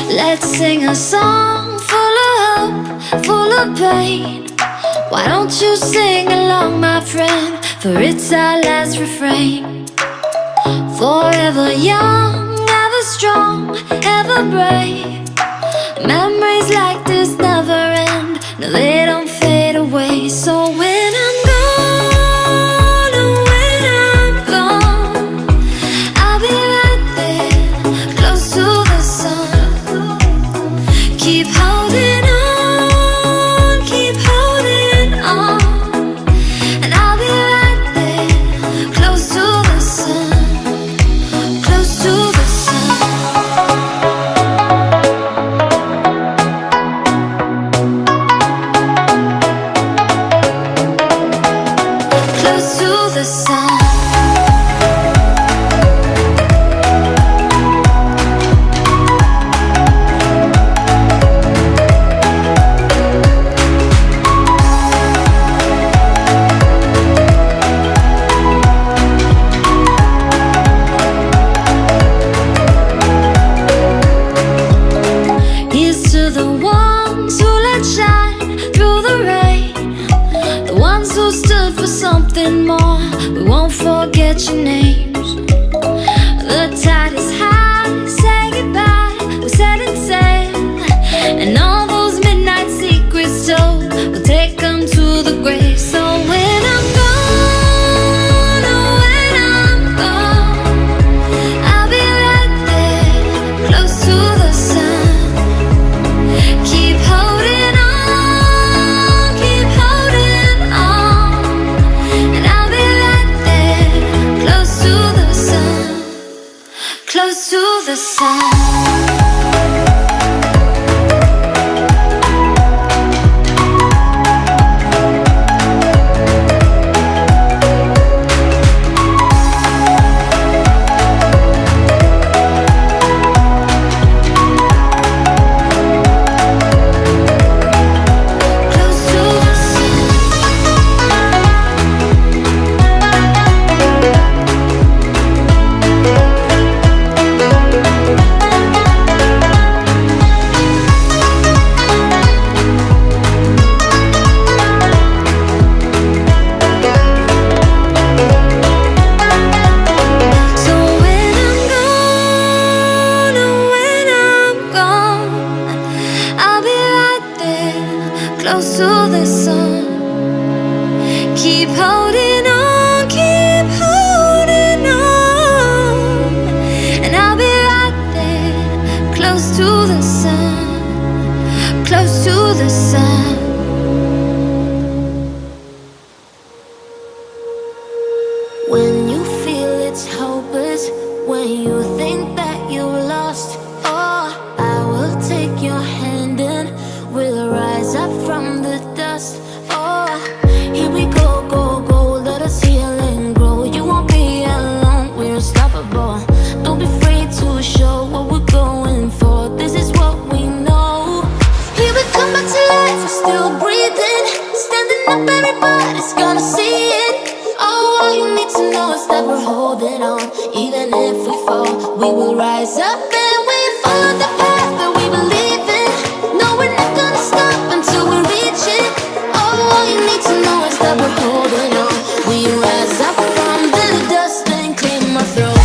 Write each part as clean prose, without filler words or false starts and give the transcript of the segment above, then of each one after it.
Let's sing a song full of hope, full of pain. Why don't you sing along, my friend? For it's our last refrain. Forever young, ever strong, ever brave. Memories like this never end. No, they don't fade away. So when I'm gone, oh, when I'm gone, I'll be right there, close to the sun. Keep holding on, keep holding on. And I'll be right there, close to the sun, close to the sun. Close to the sun. Here's to the ones who let shine through the rain, the ones who stood for something more. We won't forget your names. The tide is high, say goodbye, we're setting sail. And all those midnight secrets told, we'll take them to the grave. So when I'm gone, oh, when I'm gone, I'll be right there, close to the sun. Keep holding on, keep holding on. And I'll be right there, close to the sun, close to the sun. Close to the sun. So when I'm gone, oh, when I'm gone, I'll be right there, close to the sun. Keep holding on, keep holding on. And I'll be right there, close to the sun, close to the sun. When you feel it's hopeless, when you think that you lost, oh, I will take your hand and we'll rise up from the dust. Oh, here we go, go, go, let us heal and grow. You won't be alone, we're unstoppable. Don't be afraid to show what we're going for. This is what we know. Here we come back to life, we're still breathing. Standing up, everybody's gonna see it. Oh, all you need to know is that we're holding on. Even if we fall, we will rise up and we follow the path that we believe in. No, we're not gonna stop until we reach it. Oh, all you need to know is that we're holding on. We rise up from the dust and clear my throat.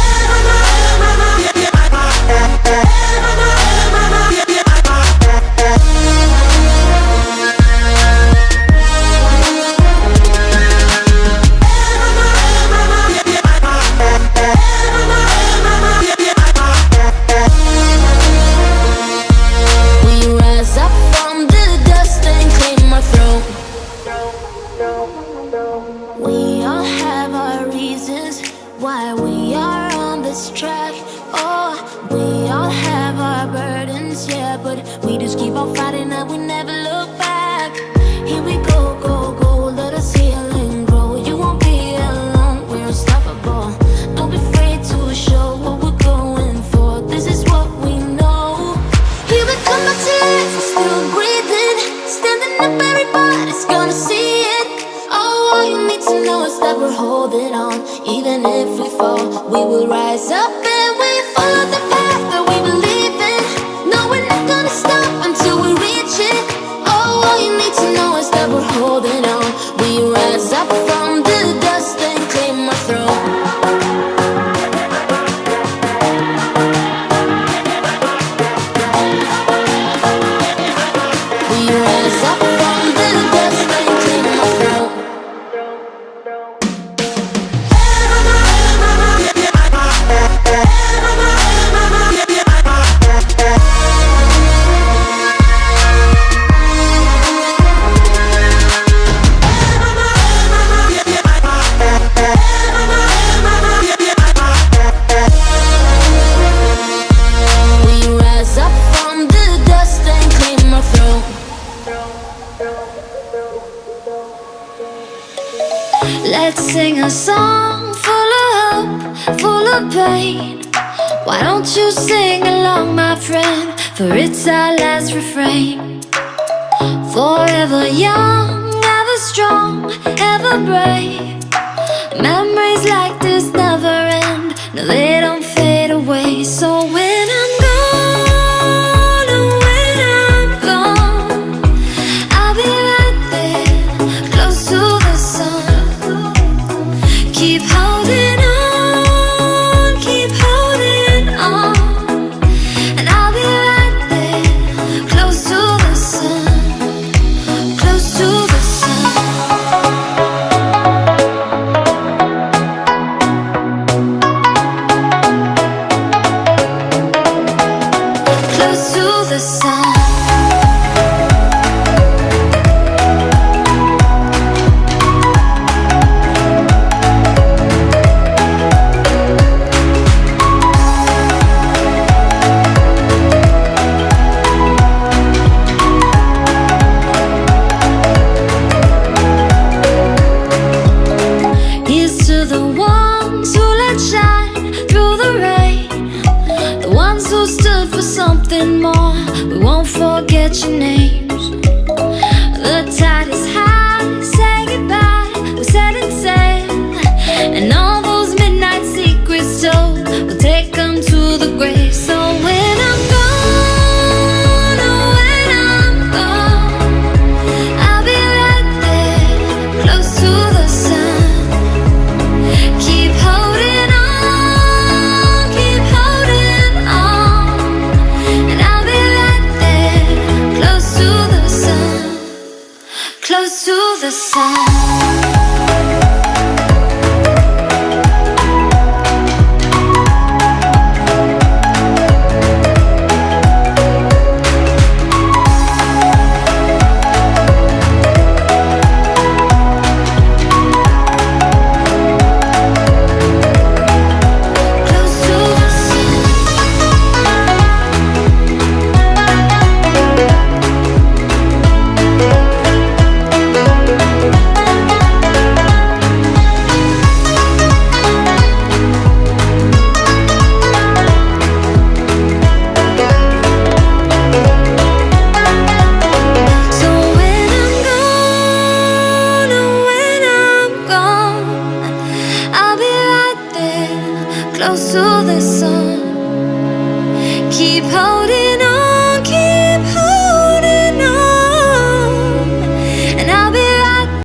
We rise up from the dust and clear my throat. We all have our reasons why we are on this track. Oh, we all have our burdens, yeah, but we just keep on fighting and we never look back. Here we go, go, go, let us heal and grow. You won't be alone, we're unstoppable. Don't be afraid to show what we're going for. This is what we know. Here we come back to life, we're still breathing. Standing up, everybody's gonna see it. Oh, all you need to know is that we're holding on. Even if we fall, we will rise up and we follow the path that we believe in. No, we're not Let's sing a song full of hope, full of pain. Why don't you sing along, my friend? For it's our last refrain. Forever young, ever strong, ever brave. Memories like this never end. No, they don't fade away. So when I'm gone, oh, when I'm gone, I'll be right there, close to the sun. Keep holding on, keep holding on, and I'll be right there, close to the sun, close to the sun. Close to the sun. Here's to the ones who let shine through the rain, the ones who stood for something more. We won't forget your names. The tide is high, say goodbye, we're setting sail, and all those midnight secrets told, we'll take them to the grave. So when I'm gone, oh, when I'm gone, I'll be right there, close to the sun. Keep holding on, keep holding on, and I'll be right there, close to the sun, close to the sun. Close to the sun. So when I'm gone, oh, when I'm gone, I'll be right there, close to the sun. Keep holding